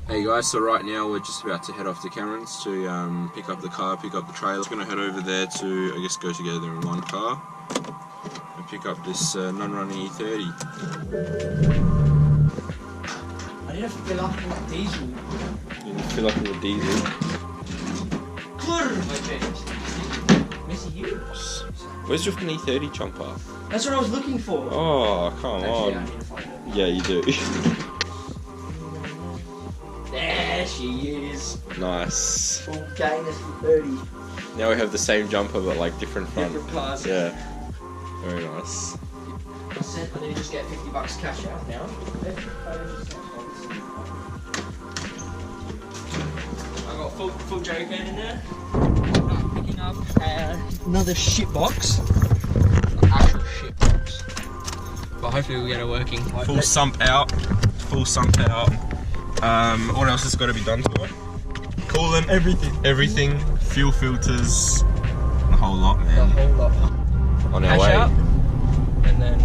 Hey guys, so right now we're just about to head off to Cameron's to pick up the car, pick up the trailer. We're going to head over there to, I guess, go together in one car and pick up this non-running E30. I need to fill up with diesel. You need to fill up with diesel. Missy you? Where's your E30 jumper? That's what I was looking for. Oh, come on. I need to find it. Yeah, you do. There she is. Nice. Full gainers for 30. Now we have the same jumper but like different front. Different cars. Yeah. Very nice. I said I need to just get $50 cash out now. I got full jerry can in there. I'm picking up another shit box. Actual shit box. But hopefully we'll get it working. Full sump out. Full sump out. What else has got to be done to it? Coolant. Everything. Fuel filters. The whole lot, man. The whole lot. On our Cash way. out. And then...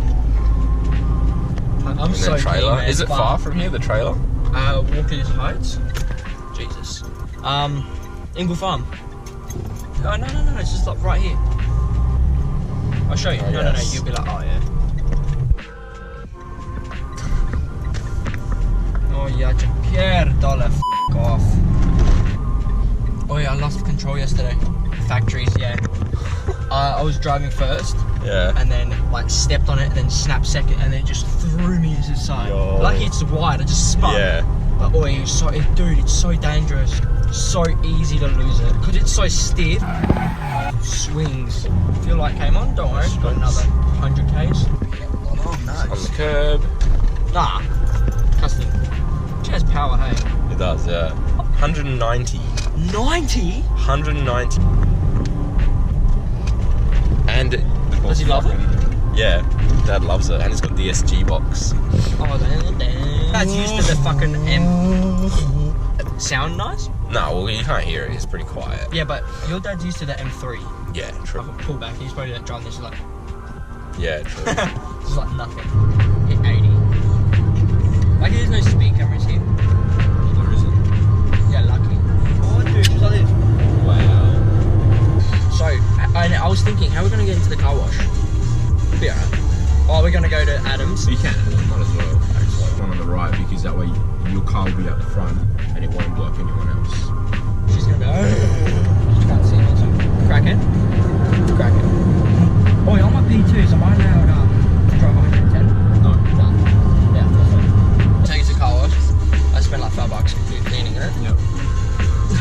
I'm so trailer. keen, man. Is it far from here, the trailer? Walker's Heights. Jesus. Ingle Farm. Oh, no, it's just like right here. I'll show you. Oh, No, yes. you'll be like, oh yeah. Oh yeah, $1, f*** off. Oh yeah, I lost control yesterday. Factories, yeah. I was driving first. Yeah. And then like stepped on it, then snapped second, and then it just threw me to the side. Yo. Lucky it's wide, I just spun. Yeah. But dude, it's so dangerous. So easy to lose it. Because it's so stiff. Swings. Feel like came on, don't worry, got another 100 Ks. Oh, nice. On the curb. Nah. Custom. It has power, hey? It does, yeah. 190. 90? 190. And Does he love it? Yeah, Dad loves it, and it's got DSG box. Oh, damn. That's used to the fucking M. Sound nice? No, well, you can't hear it. It's pretty quiet. Yeah, but your dad's used to the M3. Yeah, true. I can pull back. He's probably driving this like. Yeah, true. It's like nothing. Hit 80. Like there's no speed cameras here. There isn't. Yeah, lucky. Oh, dude, just like this. Wow. So, I was thinking, how are we going to get into the car wash? Be alright. Oh, we're going to go to Adams. You can, might as well. Actually, one on the right, because that way your car will be out the front and it won't block anyone else. She's going to be she can't see it, so. Crack it. Oh, yeah, I'm a P2, so am I allowed to drive 110? No. No. Yeah, perfect. Take it to car wash. I spent like $5 cleaning it. Yep.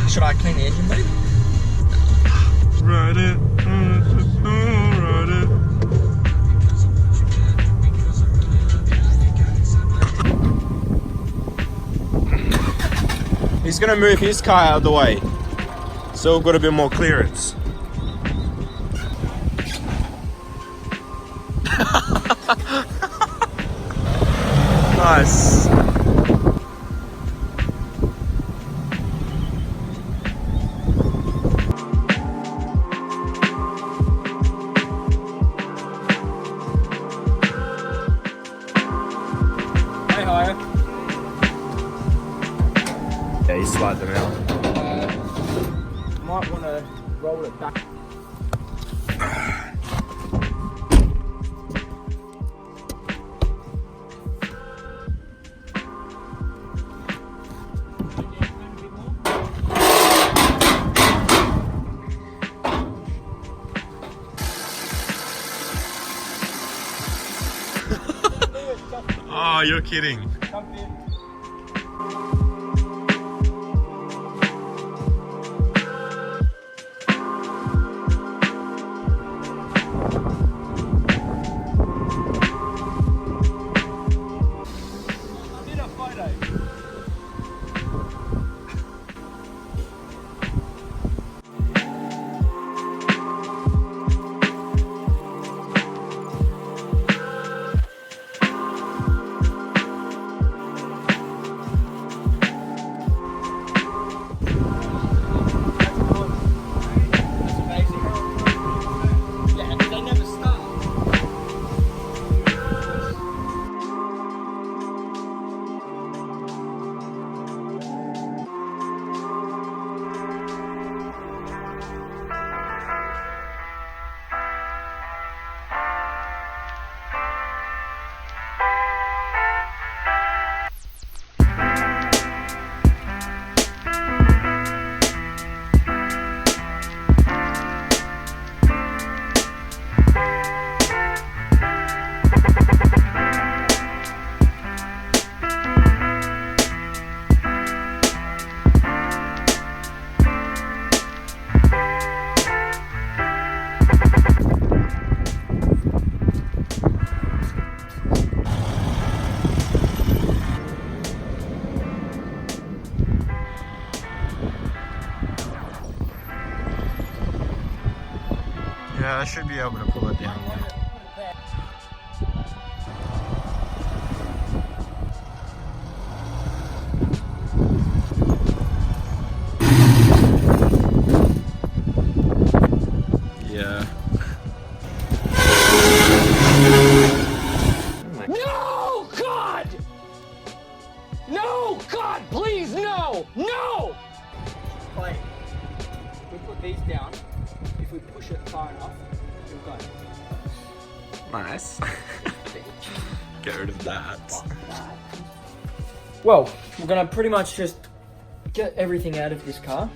Should I clean the engine, babe? Ride it, ride it. He's gonna move his car out of the way, so we've got a bit more clearance. Nice. Yeah, you slide them out. Might want to roll it back. Oh, you're kidding. Jump in. I should be able to pull it down now. Yeah. No, God! No, God, please, no! No! Play. We put these down. If we push it far enough, we'll go. Nice. Get rid of that. Well, we're gonna pretty much just get everything out of this car.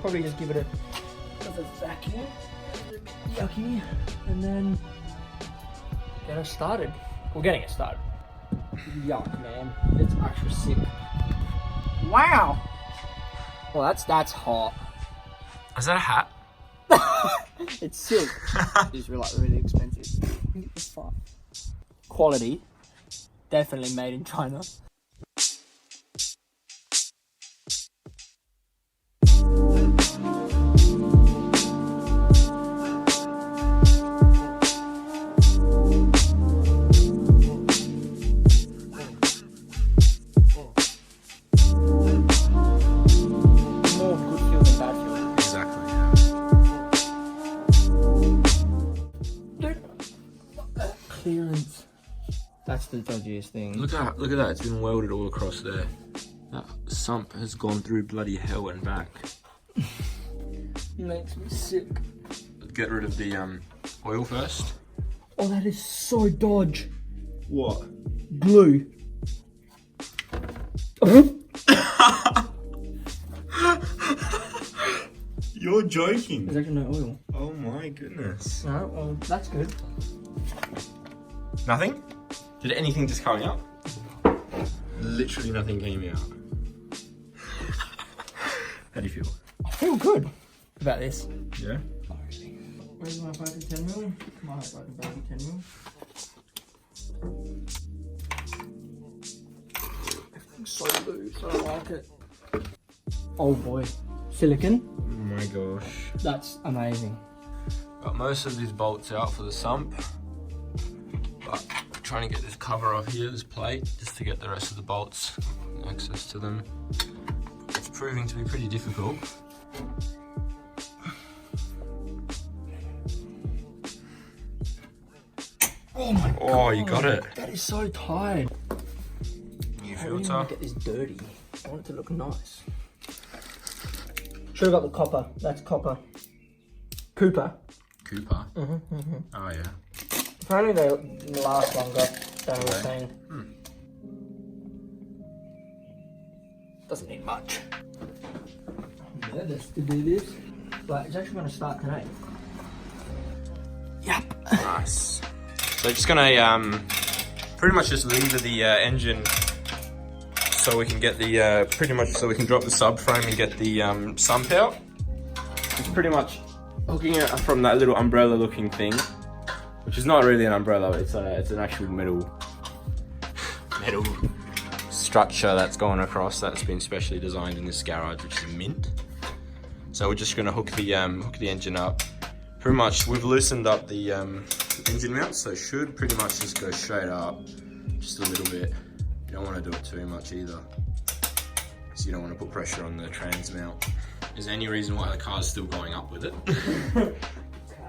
Probably just give it a vacuum. A bit yucky. And then get us started. We're getting it started. Yuck, man. It's actually sick. Wow. Well, that's hot. Is that a hat? It's silk. It's really expensive. It's fun. Quality. Definitely made in China. Clearance. That's the dodgiest thing. Look at that, it's been welded all across there. That sump has gone through bloody hell and back. Makes me sick. Get rid of the oil first. Oh, that is so dodge. What? Glue. You're joking. There's actually no oil. Oh my goodness. No, well, that's good. Nothing? Did anything just come out? Literally nothing came out. How do you feel? I feel good about this. Yeah? Not really. Where's my fucking 10mm? My fucking baby 10mm. Everything's so loose, I don't like it. Oh boy. Silicon? Oh my gosh. That's amazing. Got most of these bolts out for the sump. But trying to get this cover off here, this plate, just to get the rest of the bolts, access to them. It's proving to be pretty difficult. Oh my god. Oh, you got it. That is so tight. New I really filter. want to get this dirty. I want it to look nice. Should have got the copper. That's copper. Cooper. Cooper? Oh yeah. Apparently they last longer than we were saying. Doesn't need much. Yeah, let's do this. But it's actually going to start today. Yep. Nice. So just gonna pretty much just lever the engine so we can get the pretty much so we can drop the subframe and get the sump out. It's pretty much hooking it from that little umbrella looking thing, which is not really an umbrella. It's an actual metal structure that's going across, that's been specially designed in this garage, which is mint. So we're just gonna hook the engine up. Pretty much we've loosened up the engine mount, so it should pretty much just go straight up, just a little bit. You don't want to do it too much either, because you don't want to put pressure on the trans mount. Is there any reason why the car's still going up with it?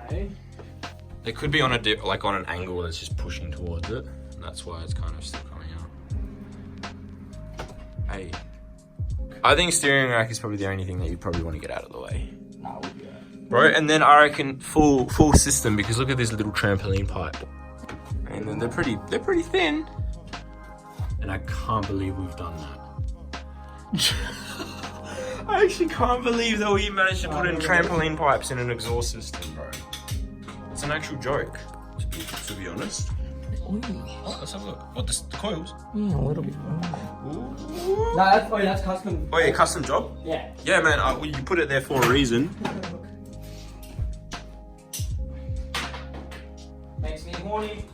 Okay. It could be on a like on an angle that's just pushing towards it, and that's why it's kind of still coming out. Hey, I think steering rack is probably the only thing that you probably want to get out of the way. No, we'll do that. Bro, and then I reckon full system, because look at this little trampoline pipe. And then they're pretty thin. And I can't believe we've done that. I actually can't believe that we managed to put in trampoline pipes in an exhaust system, bro. It's an actual joke, to be honest. Oh, let's have a look. What, the coils? Yeah, a little bit. Ooh. No, that's custom. Oh yeah, custom job? Yeah. Yeah, man, well, you put it there for a reason. Makes me horny.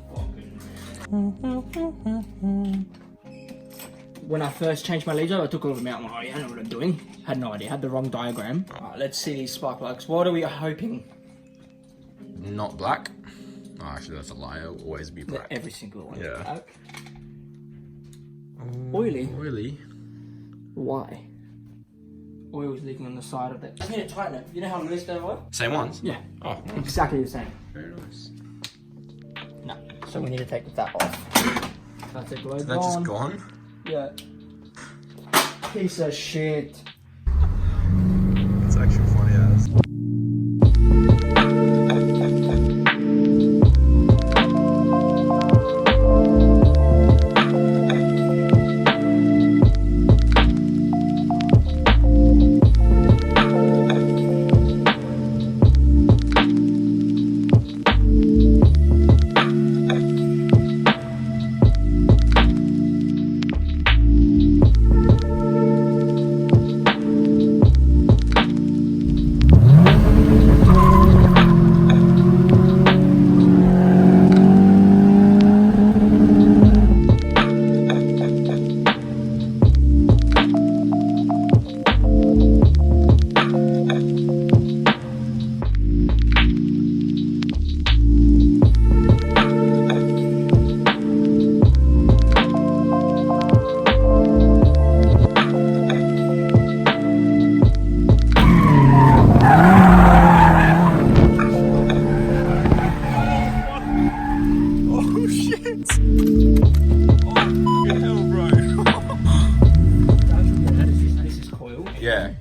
When I first changed my leads, I took all of them out. I'm like, oh yeah, I know what I'm doing. Had no idea. Had the wrong diagram. Alright, let's see these spark plugs. What are we hoping? not black. Oh, actually, that's a lie. It'll always be black. Every single one. Yeah. Is black. Oily. Oily. Why? Oil's leaking on the side of it. I need to tighten it. You know how loose they were? Same ones? Yeah. Oh, nice. Exactly the same. Very nice. No. So we need to take that off. That's it. Is that just gone? Yeah. Piece of shit. It's actually funny as.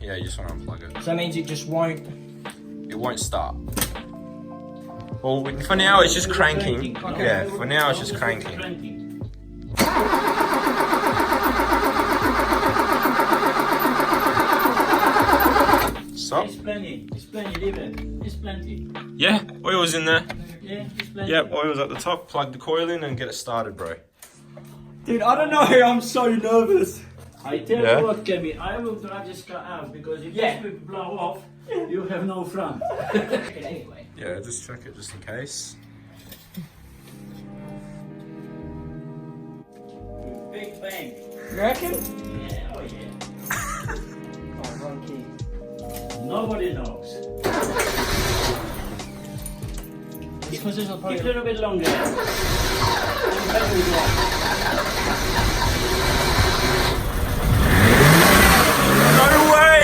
Yeah, you just want to unplug it. So that means it just won't... It won't start. Well, for now it's just cranking. Okay. Yeah, for now it's just cranking. Stop. It's plenty, leave it. It's plenty. Yeah, oil's in there. Yeah, it's plenty. Yep, oil's at the top. Plug the coil in and get it started, bro. Dude, I don't know. I'm so nervous. I tell Yeah. you what, Kevin, I will drag this car out because if this will blow off, you have no front. Anyway. Yeah, just check it just in case. Big bang. You reckon? Yeah, oh yeah. Oh, wrong key. Nobody knows. Because there's a Keep probably... a little bit longer. No way!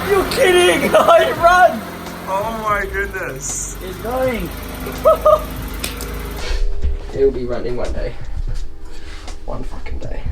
You're kidding! I run! Oh my goodness. It's going. It'll be running one day. One fucking day.